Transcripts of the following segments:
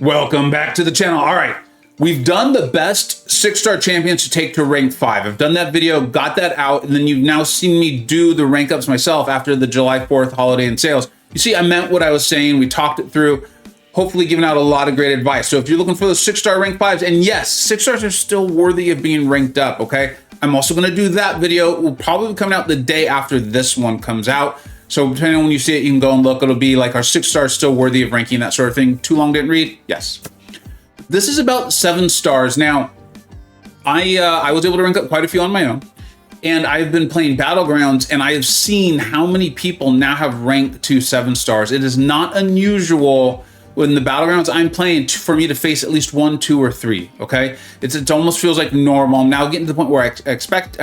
Welcome back to the channel. All right, we've done the best 6-star champions to take to rank 5. I've done that video, got that out, and then you've now seen me do the rank ups myself after the July 4th holiday and sales. You see, I meant what I was saying. We talked it through, hopefully giving out a lot of great advice. So if you're looking for those 6-star rank 5s, and yes, 6 stars are still worthy of being ranked up, okay? I'm also gonna do that video. It will probably be coming out the day after this one comes out. So depending on when you see it, you can go and look. It'll be like, are 6 stars still worthy of ranking, that sort of thing. Too long didn't read? Yes. This is about 7 stars. Now, I was able to rank up quite a few on my own, and I've been playing Battlegrounds, and I have seen how many people now have ranked to 7 stars. It is not unusual when the Battlegrounds I'm playing for me to face at least 1, 2, or 3, okay? It almost feels like normal. I'm now getting to the point where I expect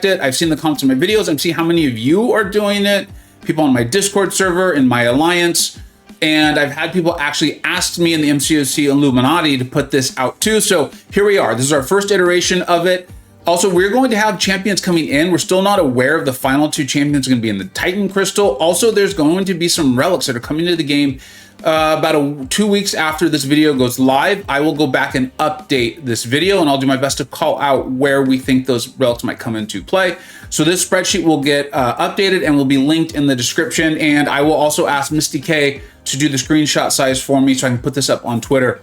it. I've seen the comments in my videos. I'm seeing how many of you are doing it. People on my Discord server, in my alliance, and I've had people actually ask me in the MCoC Illuminati to put this out too. So here we are. This is our first iteration of it. Also, we're going to have champions coming in. We're still not aware of the final 2 champions going to be in the Titan Crystal. Also, there's going to be some relics that are coming into the game about 2 weeks after this video goes live. I will go back and update this video, and I'll do my best to call out where we think those relics might come into play. So this spreadsheet will get updated and will be linked in the description. And I will also ask Misty K to do the screenshot size for me so I can put this up on Twitter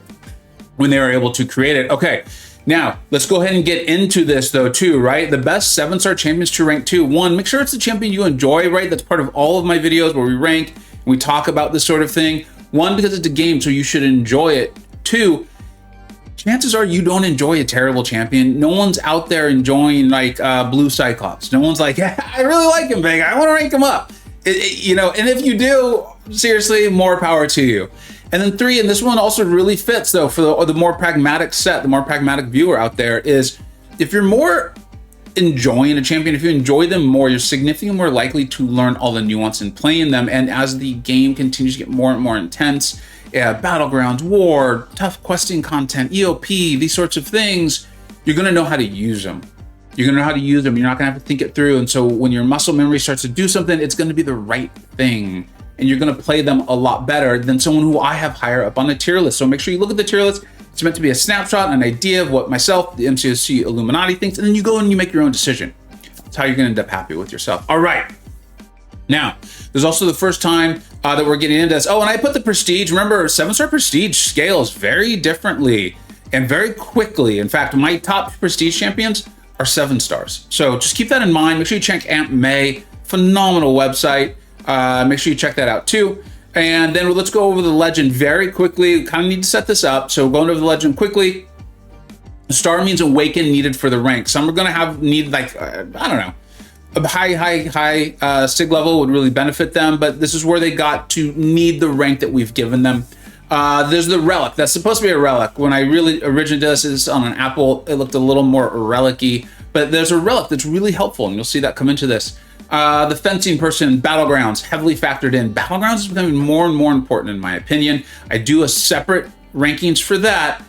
when they are able to create it. Okay, now let's go ahead and get into this though too, right? The best 7-star champions to rank 2. 1, make sure it's the champion you enjoy, right? That's part of all of my videos where we rank and we talk about this sort of thing. 1, because it's a game, so you should enjoy it. 2, chances are you don't enjoy a terrible champion. No one's out there enjoying like Blue Cyclops. No one's like, yeah, I really like him, big. I want to rank him up. You know, and if you do, seriously, more power to you. And then 3, and this one also really fits though for the more pragmatic set, the more pragmatic viewer out there, is if you're more enjoying a champion, if you enjoy them more, you're significantly more likely to learn all the nuance in playing them. And as the game continues to get more and more intense, Battlegrounds, War, tough questing content, EOP, these sorts of things, you're gonna know how to use them. You're gonna know how to use them. You're not gonna have to think it through. And so when your muscle memory starts to do something, it's gonna be the right thing. And you're gonna play them a lot better than someone who I have higher up on the tier list. So make sure you look at the tier list. It's meant to be a snapshot, an idea of what myself, the MCoC Illuminati thinks, and then you go and you make your own decision. That's how you're gonna end up happy with yourself. All right. Now, there's also the first time that we're getting into this. Oh, and I put the prestige. Remember, 7-star prestige scales very differently and very quickly. In fact, my top prestige champions are 7 stars. So just keep that in mind. Make sure you check Amp May, phenomenal website. Make sure you check that out too. And then let's go over the legend very quickly. We kind of need to set this up. So going over the legend quickly. Star means awaken needed for the rank. Some are going to need like, I don't know, a high sig level would really benefit them, but this is where they got to need the rank that we've given them. There's the relic. That's supposed to be a relic. When I really originally did this on an Apple, it looked a little more relic-y, but there's a relic that's really helpful, and you'll see that come into this. The fencing person, Battlegrounds, heavily factored in. Battlegrounds is becoming more and more important in my opinion. I do a separate rankings for that,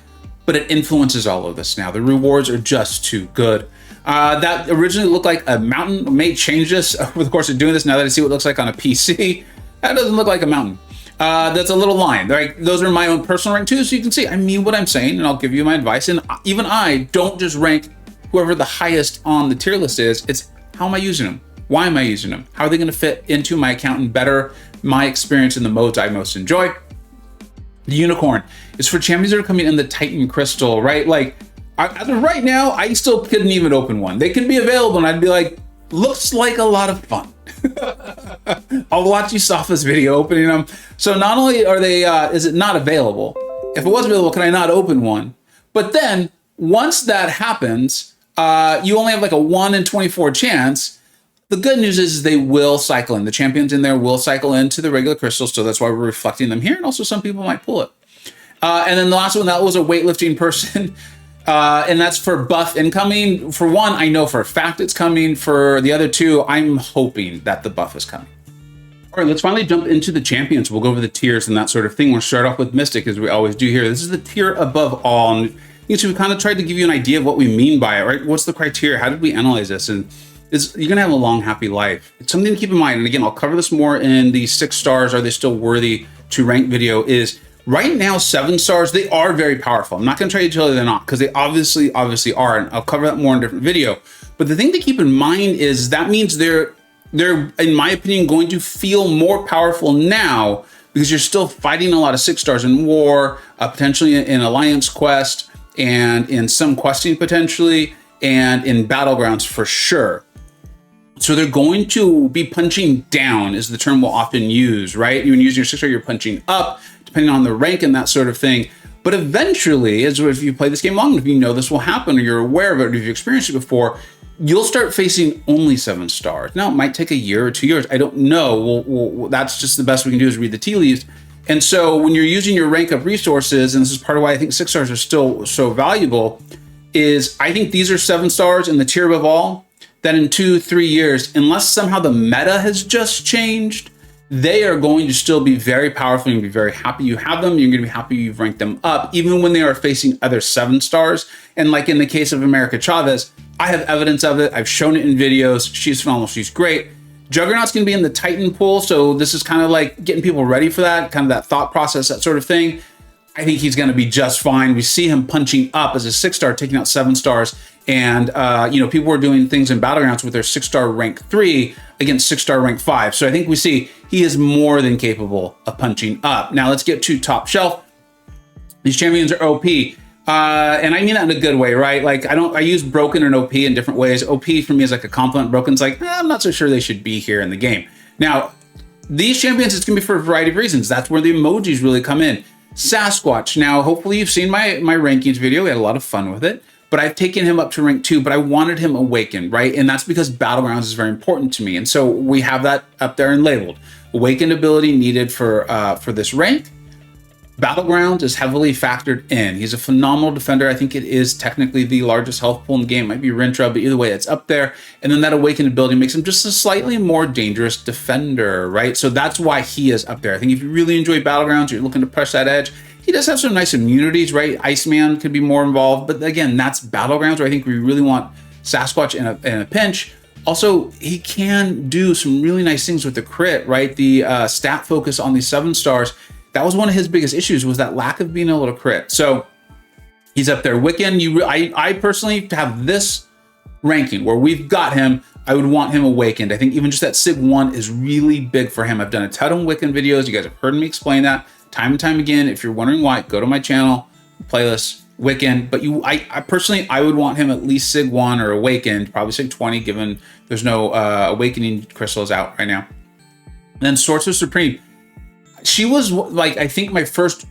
but it influences all of this now. The rewards are just too good. That originally looked like a mountain. I may change this over the course of doing this now that I see what it looks like on a PC. That doesn't look like a mountain. That's a little line. Right? Those are my own personal rank too, so you can see I mean what I'm saying, and I'll give you my advice. And even I don't just rank whoever the highest on the tier list is. It's how am I using them? Why am I using them? How are they going to fit into my account and better my experience in the modes I most enjoy? The unicorn is for champions that are coming in the Titan Crystal, right? Like, as of right now, I still couldn't even open one. They could be available, and I'd be like, looks like a lot of fun. I'll watch you off this video opening them. So not only are they, is it not available? If it was available, can I not open one? But then once that happens, you only have like a 1 in 24 chance. The good news is they will cycle in. The champions in there will cycle into the regular crystals, so that's why we're reflecting them here. And also some people might pull it. And then the last one, that was a weightlifting person. And that's for buff incoming. For 1, I know for a fact it's coming. For the other 2, I'm hoping that the buff is coming. All right, let's finally jump into the champions. We'll go over the tiers and that sort of thing. We'll start off with Mystic, as we always do here. This is the tier above all. And we kind of tried to give you an idea of what we mean by it, right? What's the criteria? How did we analyze this? And you're going to have a long, happy life. It's something to keep in mind. And again, I'll cover this more in the 6 stars. Are they still worthy to rank video? Is Right now, 7 stars, they are very powerful. I'm not going to try to tell you they're not, because they obviously are, and I'll cover that more in a different video. But the thing to keep in mind is that means they're, in my opinion, going to feel more powerful now, because you're still fighting a lot of 6 stars in war, potentially in Alliance Quest, and in some questing potentially, and in Battlegrounds for sure. So they're going to be punching down, is the term we'll often use, right? When using your 6 star, you're punching up, depending on the rank and that sort of thing. But eventually, as if you play this game long enough, you know this will happen, or you're aware of it, or you've experienced it before, you'll start facing only 7 stars. Now, it might take a year or 2 years. I don't know. That's just the best we can do, is read the tea leaves. And so when you're using your rank up resources, and this is part of why I think 6 stars are still so valuable, is I think these are 7 stars in the tier above all, that in 2-3 years, unless somehow the meta has just changed, they are going to still be very powerful. You're going to be very happy you have them. You're going to be happy you've ranked them up, even when they are facing other 7 stars. And like in the case of America Chavez, I have evidence of it. I've shown it in videos. She's phenomenal. She's great. Juggernaut's going to be in the Titan pool, so this is kind of like getting people ready for that, kind of that thought process, that sort of thing. I think he's going to be just fine. We see him punching up as a 6 star, taking out 7 stars. And, people were doing things in Battlegrounds with their 6 star rank 3 against 6 star rank 5. So I think we see he is more than capable of punching up. Now let's get to top shelf. These champions are OP. And I mean that in a good way, right? Like I use broken and OP in different ways. OP for me is like a compliment. Broken's like, I'm not so sure they should be here in the game. Now, these champions, it's going to be for a variety of reasons. That's where the emojis really come in. Sasquatch. Now, hopefully you've seen my rankings video. We had a lot of fun with it. But I've taken him up to rank 2, but I wanted him awakened, right? And that's because Battlegrounds is very important to me. And so we have that up there and labeled. Awakened ability needed for this rank. Battlegrounds is heavily factored in. He's a phenomenal defender. I think it is technically the largest health pool in the game. It might be Rintra, but either way, it's up there. And then that awakened ability makes him just a slightly more dangerous defender, right? So that's why he is up there. I think if you really enjoy Battlegrounds, you're looking to push that edge, he does have some nice immunities, right? Iceman could be more involved, but again, that's Battlegrounds where I think we really want Sasquatch in a pinch. Also, he can do some really nice things with the crit, right? The stat focus on these 7 stars, that was one of his biggest issues, was that lack of being able to crit. So he's up there. Wiccan, I personally have this ranking where we've got him. I would want him awakened. I think even just that Sig 1 is really big for him. I've done a ton of Wiccan videos. You guys have heard me explain that time and time again. If you're wondering why, go to my channel, playlist, Wiccan. But I personally, I would want him at least Sig 1 or awakened, probably Sig 20, given there's no awakening crystals out right now. And then Sorcerer Supreme. She was like, I think my first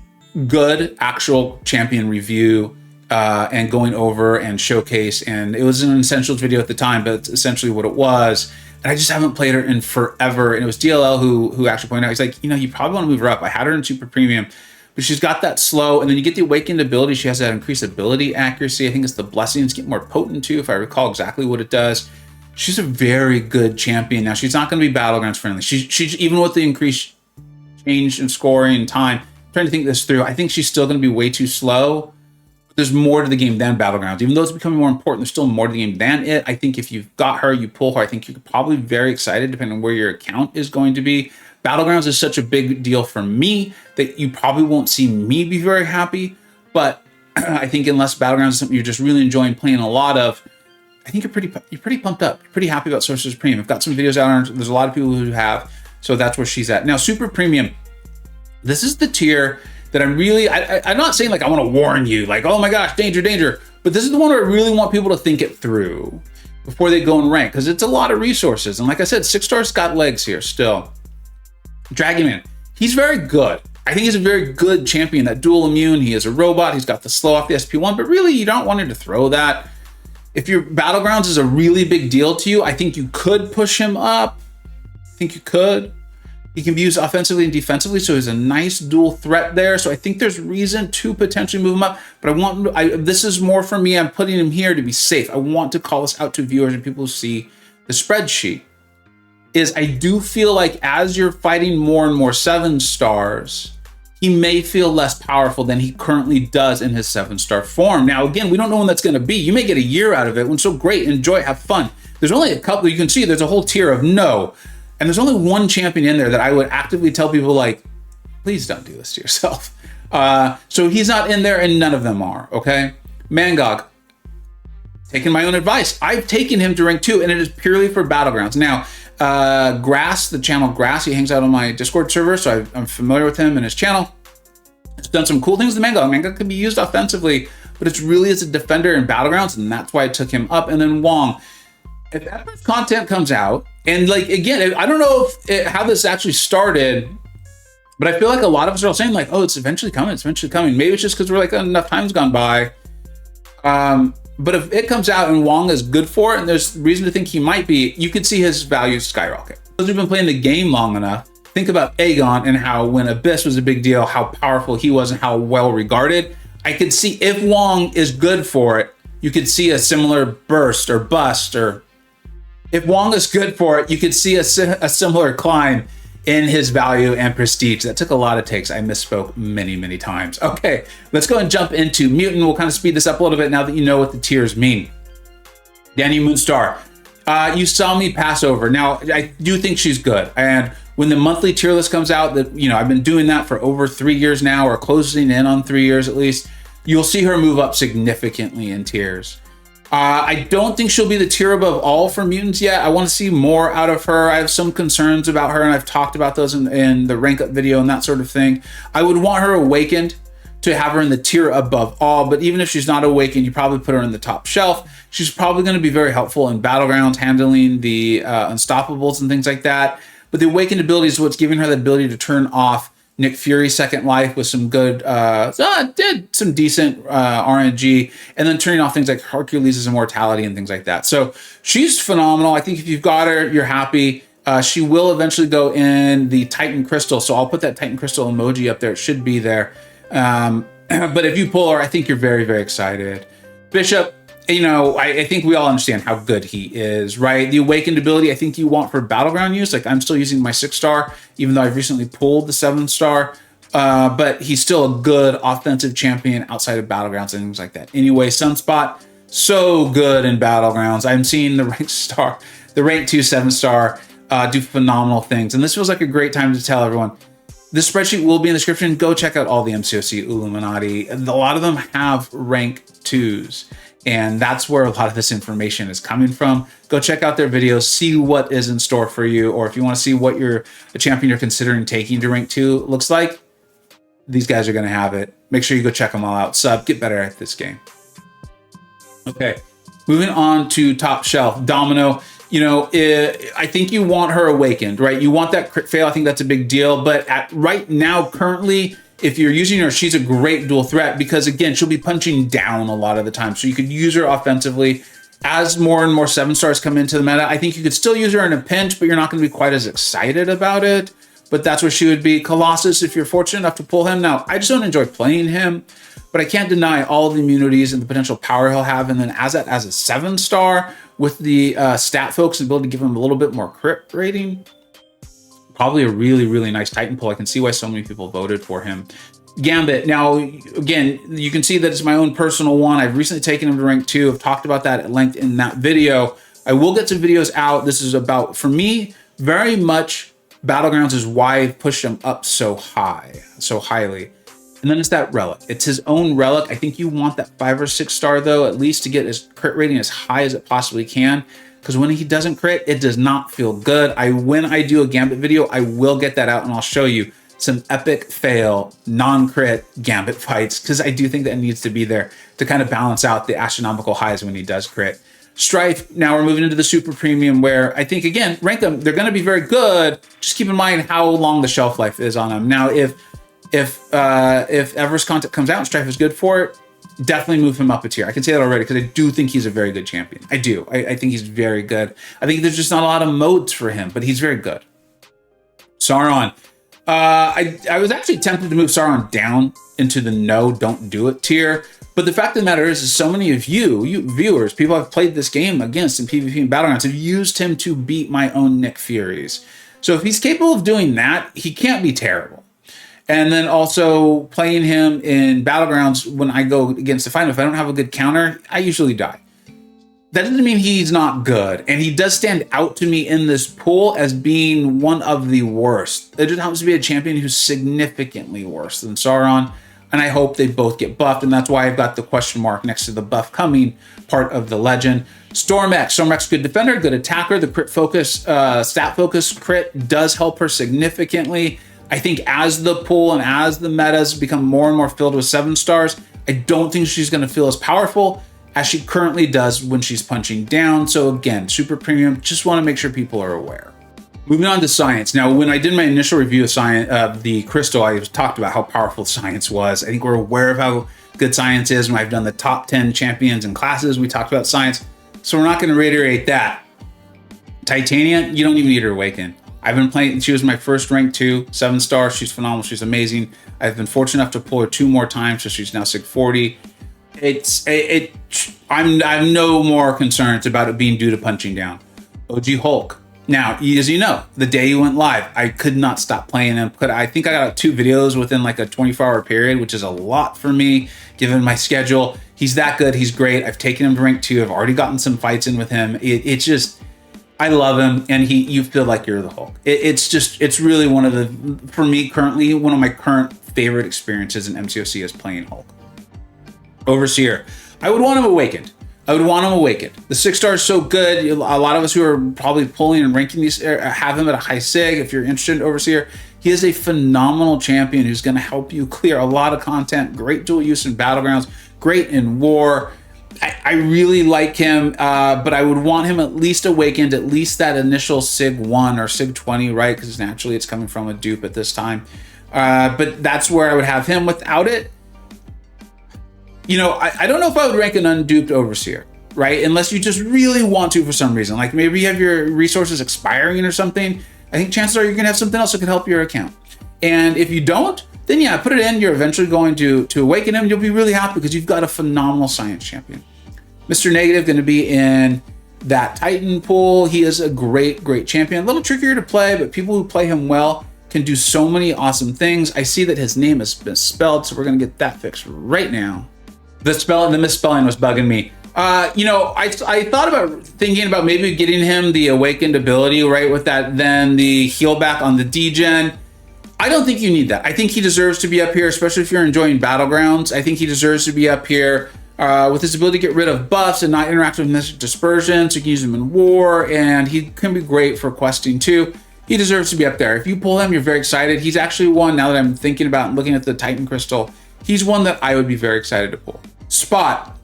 good actual champion review and going over and showcase. And it was an Essentials video at the time, but it's essentially what it was. And I just haven't played her in forever. And it was DLL who actually pointed out, he's like, you probably want to move her up. I had her in Super Premium, but she's got that slow. And then you get the Awakened ability. She has that increased ability accuracy. I think it's the Blessings get more potent too, if I recall exactly what it does. She's a very good champion. Now, she's not going to be Battlegrounds friendly. She's even with the increased change in scoring and time, I'm trying to think this through, I think she's still going to be way too slow. There's more to the game than Battlegrounds. Even though it's becoming more important, there's still more to the game than it. I think if you've got her, you pull her, I think you're probably very excited depending on where your account is going to be. Battlegrounds is such a big deal for me that you probably won't see me be very happy. But I think unless Battlegrounds is something you're just really enjoying playing a lot of, I think you're pretty pumped up. You're pretty happy about Sorcerer Supreme. I've got some videos out on her. There's a lot of people who have. So that's where she's at. Now, Super Premium. This is the tier that I'm not saying like I want to warn you, like, oh my gosh, danger, danger. But this is the one where I really want people to think it through before they go and rank, because it's a lot of resources. And like I said, 6 stars got legs here still. Dragonman, he's very good. I think he's a very good champion. That dual immune, he is a robot. He's got the slow off the SP1, but really you don't want him to throw that. If your Battlegrounds is a really big deal to you, I think you could push him up. I think you could. He can be used offensively and defensively, so he's a nice dual threat there. So I think there's reason to potentially move him up. But this is more for me. I'm putting him here to be safe. I want to call this out to viewers and people who see the spreadsheet. I do feel like as you're fighting more and more 7 stars, he may feel less powerful than he currently does in his 7-star form. Now, again, we don't know when that's going to be. You may get a year out of it. When so great, enjoy it, have fun. There's only a couple. You can see there's a whole tier of no. And there's only one champion in there that I would actively tell people, like, please don't do this to yourself. So he's not in there, and none of them are, okay? MCoC, taking my own advice. I've taken him to rank 2, and it is purely for Battlegrounds. Now, Grass, the channel Grass, he hangs out on my Discord server, so I'm familiar with him and his channel. He's done some cool things with MCoC. MCoC can be used offensively, but it's really as a defender in Battlegrounds, and that's why I took him up. And then Wong, if Ever's content comes out, and like, again, I don't know how this actually started, but I feel like a lot of us are all saying like, oh, it's eventually coming, it's eventually coming. Maybe it's just because we're like, enough time's gone by. But if it comes out and Wong is good for it, and there's reason to think he might be, you could see his value skyrocket. Those who've been playing the game long enough, think about Aegon and how when Abyss was a big deal, how powerful he was and how well regarded. I could see if Wong is good for it, you could see a similar burst or bust, or if Wong is good for it, you could see a similar climb in his value and prestige. That took a lot of takes. I misspoke many, many times. Okay, let's go and jump into Mutant. We'll kind of speed this up a little bit now that you know what the tiers mean. Danny Moonstar, you saw me pass over. Now, I do think she's good. And when the monthly tier list comes out, that, you know, I've been doing that for over 3 years now, or closing in on 3 years at least, you'll see her move up significantly in tiers. I don't think she'll be the tier above all for Mutants yet. I want to see more out of her. I have some concerns about her, and I've talked about those in the rank up video and that sort of thing. I would want her awakened to have her in the tier above all, but even if she's not awakened, you probably put her in the top shelf. She's probably going to be very helpful in Battlegrounds, handling the Unstoppables and things like that. But the awakened ability is what's giving her the ability to turn off Nick Fury's Second Life with some good, did some decent RNG, and then turning off things like Hercules' Immortality and things like that. So she's phenomenal. I think if you've got her, you're happy. She will eventually go in the Titan Crystal, so I'll put that Titan Crystal emoji up there. It should be there. But if you pull her, I think you're very, very excited. Bishop, you know, I think we all understand how good he is, right? The awakened ability, I think you want for battleground use. Like, I'm still using my 6-star, even though I've recently pulled the 7-star. But he's still a good offensive champion outside of battlegrounds and things like that. Anyway, Sunspot, so good in battlegrounds. I'm seeing the rank 2 7-star do phenomenal things. And this feels like a great time to tell everyone, this spreadsheet will be in the description. Go check out all the MCoC Illuminati. A lot of them have rank 2s. And that's where a lot of this information is coming from. Go check out their videos, see what is in store for you, or if you want to see what a champion you're considering taking to rank 2 looks like, these guys are going to have it. Make sure you go check them all out. Sub, get better at this game. Okay, moving on to top shelf. Domino, you know, I think you want her awakened, right? You want that crit fail. I think that's a big deal. But right now, currently, if you're using her, she's a great dual threat because, again, she'll be punching down a lot of the time. So you could use her offensively. As more and more 7-stars come into the meta, I think you could still use her in a pinch, but you're not going to be quite as excited about it. But that's where she would be. Colossus, if you're fortunate enough to pull him. Now, I just don't enjoy playing him, but I can't deny all the immunities and the potential power he'll have. And then as a 7-star with the stat focus and ability to give him a little bit more crit rating, probably a really, really nice Titan pull. I can see why so many people voted for him. Gambit. Now, again, you can see that it's my own personal one. I've recently taken him to rank 2. I've talked about that at length in that video. I will get some videos out. This is about, for me, very much Battlegrounds is why I've pushed him up so highly. And then it's that relic. It's his own relic. I think you want that 5 or 6-star though, at least to get his crit rating as high as it possibly can. Because when he doesn't crit, it does not feel good. When I do a Gambit video, I will get that out and I'll show you some epic fail, non-crit Gambit fights, because I do think that it needs to be there to kind of balance out the astronomical highs when he does crit. Strife, now we're moving into the super premium where I think, again, rank them, they're going to be very good. Just keep in mind how long the shelf life is on them. Now, if Ever's content comes out and Strife is good for it, definitely move him up a tier. I can say that already because I do think he's a very good champion. I do. I think he's very good. I think there's just not a lot of modes for him, but he's very good. Sauron. I was actually tempted to move Sauron down into the no, don't do it tier. But the fact of the matter is so many of you viewers, people I've played this game against in PvP and Battlegrounds have used him to beat my own Nick Furies. So if he's capable of doing that, he can't be terrible. And then also playing him in Battlegrounds when I go against the final, if I don't have a good counter, I usually die. That doesn't mean he's not good. And he does stand out to me in this pool as being one of the worst. It just happens to be a champion who's significantly worse than Sauron. and I hope they both get buffed, and that's why I've got the question mark next to the buff coming part of the legend. Storm X, good defender, good attacker. The crit focus, stat focus crit does help her significantly. I think as the pool and as the metas become more and more filled with 7 stars, I don't think she's going to feel as powerful as she currently does when she's punching down. So again, super premium, just want to make sure people are aware. Moving on to science. Now, when I did my initial review of science, the crystal, I talked about how powerful science was. I think we're aware of how good science is. When I've done the top 10 champions and classes, we talked about science. So we're not going to reiterate that. Titania, you don't even need her awaken. I've been playing, she was my first rank 2, 7 stars. She's phenomenal, she's amazing. I've been fortunate enough to pull her 2 more times, so she's now SIG 40. I have no more concerns about it being due to punching down. OG Hulk. Now, as you know, the day he went live, I could not stop playing him. I think I got 2 videos within like a 24-hour period, which is a lot for me, given my schedule. He's that good. He's great. I've taken him to rank 2. I've already gotten some fights in with him. It's just, I love him, and you feel like you're the Hulk. It's really one of the, for me currently, one of my current favorite experiences in MCoC is playing Hulk. Overseer, I would want him awakened. The 6 star is so good. A lot of us who are probably pulling and ranking these have him at a high SIG. If you're interested in Overseer, he is a phenomenal champion who's going to help you clear a lot of content. Great dual use in Battlegrounds, great in War. I really like him, but I would want him at least awakened, at least that initial SIG 1 or SIG 20, right? Because naturally it's coming from a dupe at this time. But that's where I would have him. Without it, you know, I don't know if I would rank an unduped Overseer, right? Unless you just really want to for some reason. Like maybe you have your resources expiring or something. I think chances are you're going to have something else that can help your account. And if you don't, then yeah, put it in. You're eventually going to awaken him. You'll be really happy because you've got a phenomenal science champion. Mr. Negative going to be in that Titan pool. He is a great champion. A little trickier to play, but people who play him well can do so many awesome things. I see that his name is misspelled, so we're going to get that fixed right now. The misspelling was bugging me. You know, I thought about thinking about maybe getting him the awakened ability, right, with that, then the heal back on the degen. I don't think you need that. I think he deserves to be up here, especially if you're enjoying Battlegrounds. I think he deserves to be up here with his ability to get rid of buffs and not interact with Mystic Dispersion, so you can use him in War, and he can be great for questing too. He deserves to be up there. If you pull him, you're very excited. He's actually one, now that I'm thinking about and looking at the Titan Crystal, he's one that I would be very excited to pull. Spot.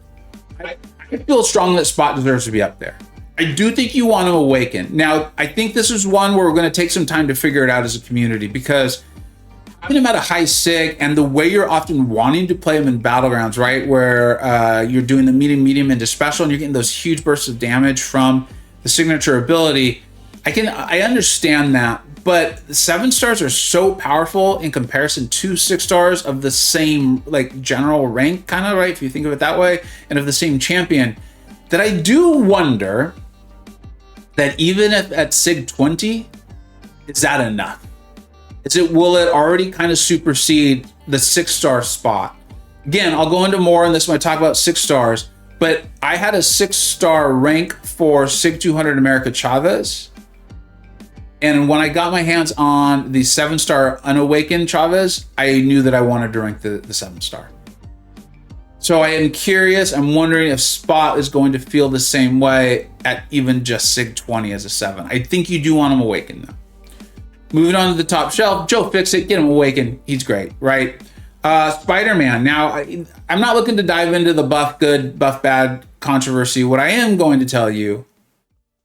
I feel strongly that Spot deserves to be up there. I do think you want him awakened. Now, I think this is one where we're going to take some time to figure it out as a community, because having him at a high SIG and the way you're often wanting to play him in Battlegrounds, right, where you're doing the medium into special and you're getting those huge bursts of damage from the signature ability, I understand that. But 7 stars are so powerful in comparison to 6 stars of the same like general rank, kind of, right, if you think of it that way, and of the same champion, that I do wonder that even if at SIG 20, is that enough? Will it already kind of supersede the 6 star spot? Again, I'll go into more on this when I talk about 6 stars, but I had a 6 star rank for SIG 200 America Chavez. And when I got my hands on the 7 star unawakened Chavez, I knew that I wanted to rank the 7 star. So I am curious. I'm wondering if Spot is going to feel the same way at even just SIG 20 as a 7. I think you do want him awakened though. Moving on to the top shelf, Joe Fixit, get him awakened. He's great, right? Spider-Man. Now, I'm not looking to dive into the buff good, buff bad controversy. What I am going to tell you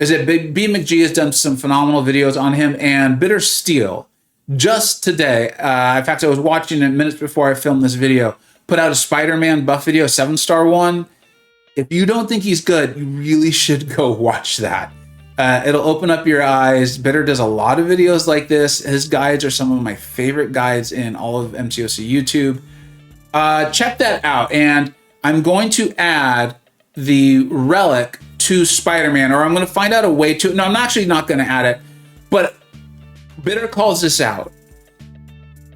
is that B McG has done some phenomenal videos on him, and Bitter Steel just today, in fact, I was watching it minutes before I filmed this video, put out a Spider-Man buff video, 7 star one. If you don't think he's good, you really should go watch that. It'll open up your eyes. Bitter does a lot of videos like this. His guides are some of my favorite guides in all of MCoC YouTube. Check that out. And I'm going to add the relic to Spider-Man, or I'm going to find out a way to, no, I'm actually not going to add it, but Bitter calls this out.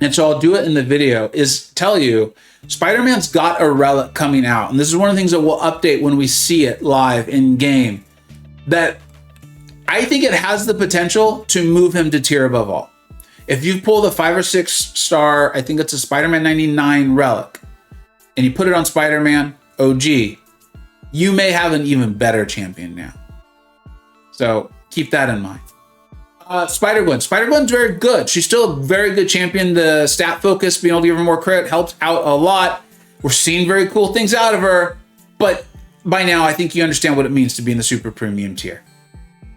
And so I'll do it in the video, is tell you, Spider-Man's got a relic coming out. And this is one of the things that we'll update when we see it live in game, that I think it has the potential to move him to tier above all. If you pull the 5 or 6 star, I think it's a Spider-Man 99 relic, and you put it on Spider-Man OG, you may have an even better champion now. So keep that in mind. Spider-Gwen. Spider-Gwen's very good. She's still a very good champion. The stat focus, being able to give her more crit, helps out a lot. We're seeing very cool things out of her, but by now I think you understand what it means to be in the super premium tier.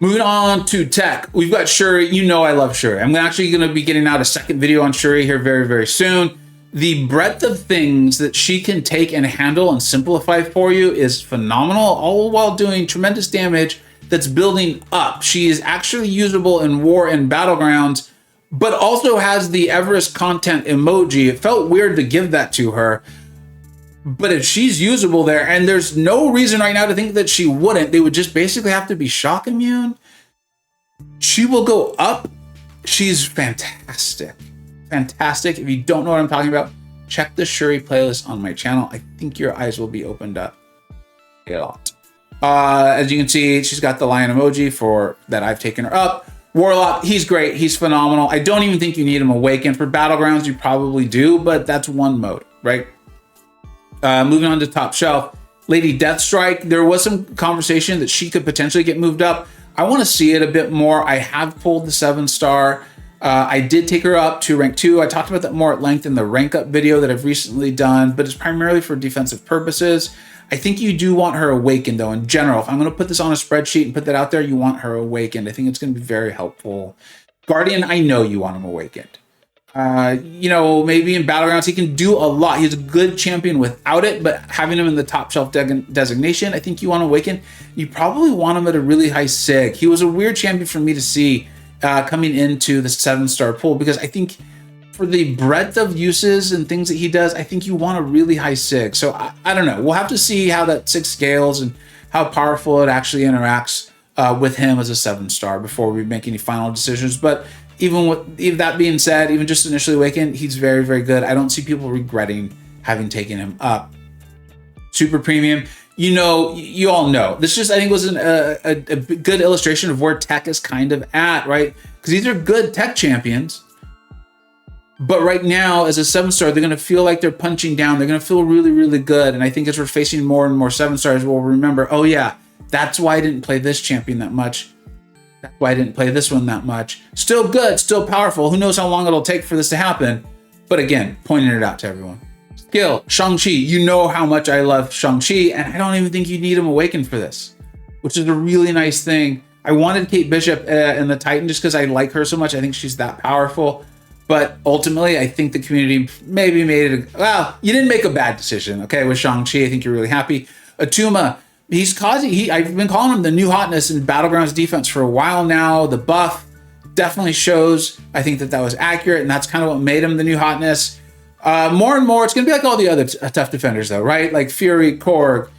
Moving on to tech, we've got Shuri. You know I love Shuri. I'm actually going to be getting out a second video on Shuri here very, very soon. The breadth of things that she can take and handle and simplify for you is phenomenal, all while doing tremendous damage that's building up. She is actually usable in War and Battlegrounds, but also has the Everest content emoji. It felt weird to give that to her, but if she's usable there, and there's no reason right now to think that she wouldn't, they would just basically have to be shock immune. She will go up. She's fantastic. Fantastic. If you don't know what I'm talking about, check the Shuri playlist on my channel. I think your eyes will be opened up a lot. As you can see, she's got the lion emoji for that. I've taken her up. Warlock, he's great. He's phenomenal. I don't even think you need him awakened. For Battlegrounds, you probably do, but that's one mode, right? Moving on to top shelf, Lady Deathstrike. There was some conversation that she could potentially get moved up. I want to see it a bit more. I have pulled the 7 star. I did take her up to rank 2. I talked about that more at length in the rank up video that I've recently done, but it's primarily for defensive purposes. I think you do want her awakened though. In general, if I'm going to put this on a spreadsheet and put that out there, you want her awakened. I think it's going to be very helpful. Guardian, I know you want him awakened. You know, maybe in Battlegrounds, he can do a lot. He's a good champion without it, but having him in the top shelf designation, I think you want to awaken. You probably want him at a really high sig. He was a weird champion for me to see coming into the 7 star pool, because I think for the breadth of uses and things that he does, I think you want a really high sig. So I don't know. We'll have to see how that 6 scales and how powerful it actually interacts with him as a 7 star before we make any final decisions. But even that being said, even just initially awakened, he's very, very good. I don't see people regretting having taken him up. Super premium, you know, you all know. This just, I think, was a good illustration of where tech is kind of at, right? Because these are good tech champions. But right now, as a 7 star, they're going to feel like they're punching down. They're going to feel really, really good. And I think as we're facing more and more 7 stars, we'll remember, oh yeah, that's why I didn't play this champion that much. That's why I didn't play this one that much. Still good, still powerful. Who knows how long it'll take for this to happen? But again, pointing it out to everyone. Skill, Shang-Chi. You know how much I love Shang-Chi, and I don't even think you need him awakened for this, which is a really nice thing. I wanted Kate Bishop in the Titan just because I like her so much. I think she's that powerful. But ultimately, I think the community maybe made it, well, you didn't make a bad decision, okay, with Shang-Chi. I think you're really happy. Atuma, I've been calling him the new hotness in Battlegrounds defense for a while now. The buff definitely shows, I think that was accurate, and that's kind of what made him the new hotness. More and more, it's going to be like all the other tough defenders, though, right? Like Fury, Korg,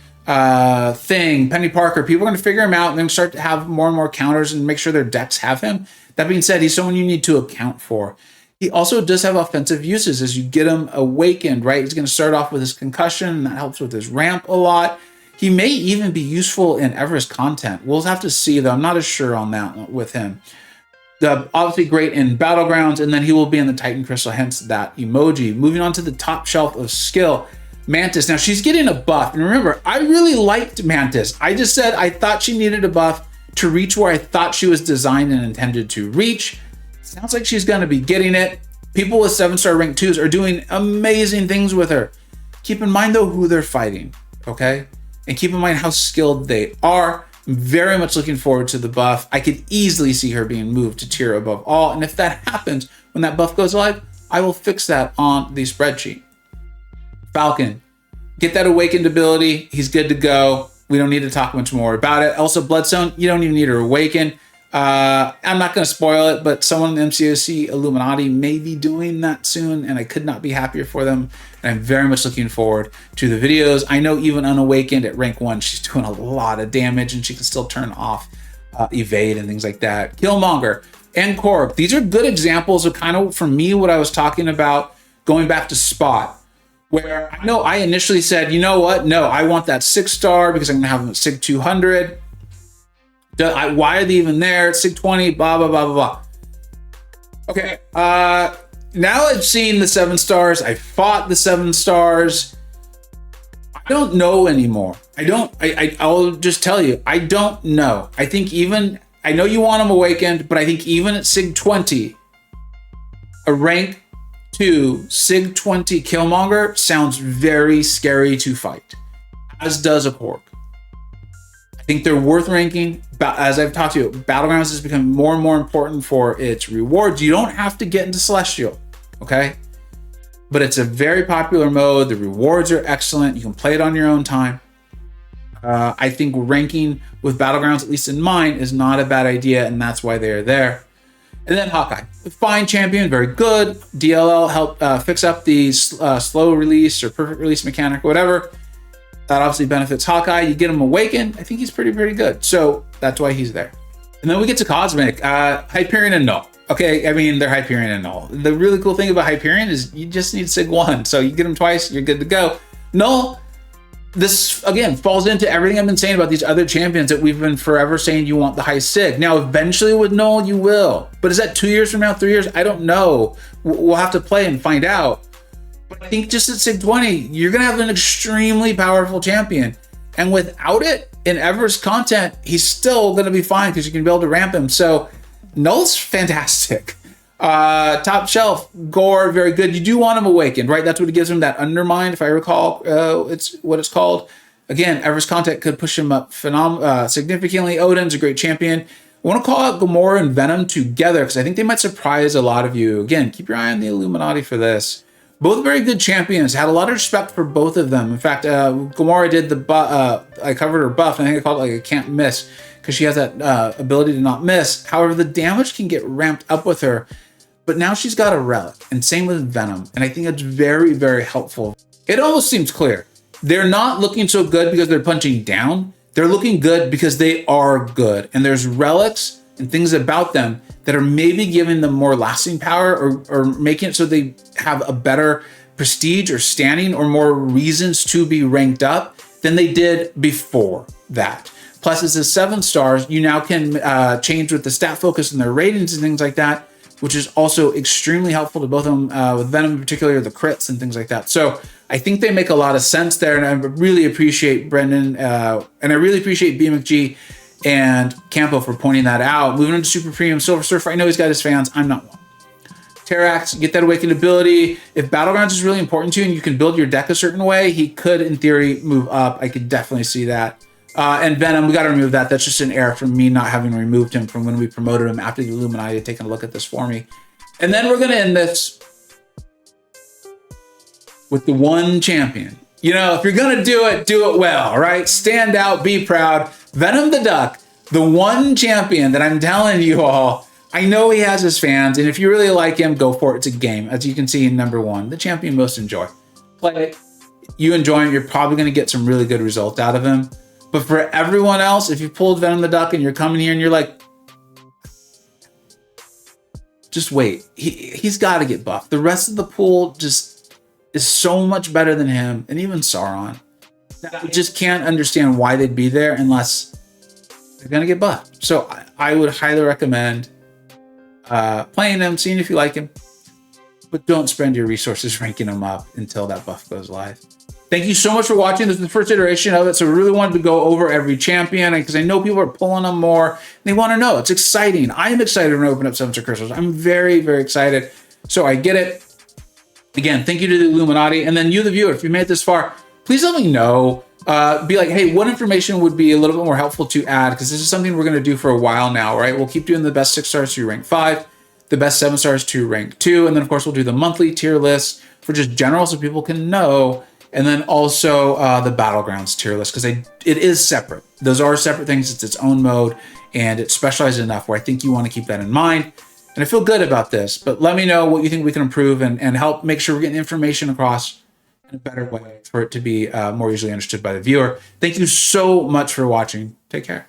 Thing, Penny Parker. People are going to figure him out and then start to have more and more counters and make sure their decks have him. That being said, he's someone you need to account for. He also does have offensive uses as you get him awakened, right? He's going to start off with his concussion, and that helps with his ramp a lot. He may even be useful in Everest content. We'll have to see, though. I'm not as sure on that with him. Obviously great in Battlegrounds, and then he will be in the Titan Crystal, hence that emoji. Moving on to the top shelf of skill, Mantis. Now, she's getting a buff. And remember, I really liked Mantis. I just said I thought she needed a buff to reach where I thought she was designed and intended to reach. Sounds like she's going to be getting it. People with 7-star rank 2s are doing amazing things with her. Keep in mind, though, who they're fighting, okay? And keep in mind how skilled they are. I'm very much looking forward to the buff. I could easily see her being moved to tier above all. And if that happens, when that buff goes live, I will fix that on the spreadsheet. Falcon, get that awakened ability. He's good to go. We don't need to talk much more about it. Also, Bloodstone, you don't even need her awakened. I'm not going to spoil it, but someone in the MCoC Illuminati may be doing that soon, and I could not be happier for them. And I'm very much looking forward to the videos. I know even unawakened at rank 1, she's doing a lot of damage, and she can still turn off evade and things like that. Killmonger and Korg, these are good examples of kind of, for me, what I was talking about going back to Spot, where I know I initially said, you know what? No, I want that 6-star because I'm going to have them at SIG 200. Why are they even there? It's SIG 20, blah, blah, blah, blah, blah. Okay, now I've seen the 7 stars. I fought the 7 stars. I don't know anymore. I'll just tell you, I don't know. I think even, I know you want him awakened, but I think even at SIG 20, a rank 2 SIG 20 Killmonger sounds very scary to fight, as does a Pork. I think they're worth ranking. As I've talked to you, Battlegrounds has become more and more important for its rewards. You don't have to get into Celestial, okay? But it's a very popular mode. The rewards are excellent. You can play it on your own time. I think ranking with Battlegrounds, at least in mine, is not a bad idea, and that's why they're there. And then Hawkeye, fine champion, very good. DLL helped fix up the slow release or perfect release mechanic or whatever. That obviously benefits Hawkeye. You get him awakened, I think he's pretty good. So that's why he's there. And then we get to Cosmic, Hyperion and Null. Okay, I mean, they're Hyperion and Null. The really cool thing about Hyperion is you just need SIG 1. So you get him twice, you're good to go. Null, this, again, falls into everything I've been saying about these other champions that we've been forever saying you want the high SIG. Now, eventually with Null, you will. But is that 2 years from now, 3 years? I don't know. We'll have to play and find out. But I think just at SIG 20, you're going to have an extremely powerful champion. And without it, in Ever's content, he's still going to be fine because you can be able to ramp him. So Null's fantastic. Top shelf, Gore, very good. You do want him awakened, right? That's what it gives him, that undermine, if I recall, it's what it's called. Again, Ever's content could push him up significantly. Odin's a great champion. I want to call out Gamora and Venom together because I think they might surprise a lot of you. Again, keep your eye on the Illuminati for this. Both very good champions. Had a lot of respect for both of them. In fact, Gamora did the I covered her buff, and I think I called it like a can't miss because she has that ability to not miss. However, the damage can get ramped up with her. But now she's got a relic, and same with Venom. And I think it's very helpful. It almost seems clear. They're not looking so good because they're punching down. They're looking good because they are good. And there's relics and things about them that are maybe giving them more lasting power or making it so they have a better prestige or standing or more reasons to be ranked up than they did before that. Plus, it's a 7 stars. You now can change with the stat focus and their ratings and things like that, which is also extremely helpful to both of them, with Venom in particular, the crits and things like that. So I think they make a lot of sense there, and I really appreciate Brendan, and I really appreciate BMG and Campo for pointing that out. Moving into Super Premium Silver Surfer, I know he's got his fans, I'm not one. Terrax, get that awakened ability. If Battlegrounds is really important to you and you can build your deck a certain way, he could, in theory, move up. I could definitely see that. And Venom, we got to remove that. That's just an error from me not having removed him from when we promoted him after the Illuminati had taken a look at this for me. And then we're going to end this with the one champion. You know, if you're going to do it well, all right? Stand out, be proud. Venom the Duck, the one champion that I'm telling you all, I know he has his fans, and if you really like him, go for it. It's a game. As you can see in number 1, the champion most enjoy. Play it. You enjoy him, you're probably going to get some really good results out of him. But for everyone else, if you pulled Venom the Duck and you're coming here and you're like, just wait. He's got to get buffed. The rest of the pool just is so much better than him, and even Sauron. I just can't understand why they'd be there unless they're going to get buffed. So I would highly recommend playing him, seeing if you like him, but don't spend your resources ranking him up until that buff goes live. Thank you so much for watching. This is the first iteration of it, so we really wanted to go over every champion because I know people are pulling them more. They want to know. It's exciting. I'm excited when I open up 7 Star Crystals. I'm very excited. So I get it. Again, thank you to the Illuminati. And then you, the viewer, if you made it this far, please let me know. Be like, hey, what information would be a little bit more helpful to add? Because this is something we're going to do for a while now, right? We'll keep doing the best 6 stars to rank 5, the best 7 stars to rank 2. And then, of course, we'll do the monthly tier list for just general so people can know. And then also the Battlegrounds tier list, because it is separate. Those are separate things. It's its own mode, and it's specialized enough where I think you want to keep that in mind. And I feel good about this, but let me know what you think we can improve and help make sure we're getting information across in a better way for it to be more easily understood by the viewer. Thank you so much for watching. Take care.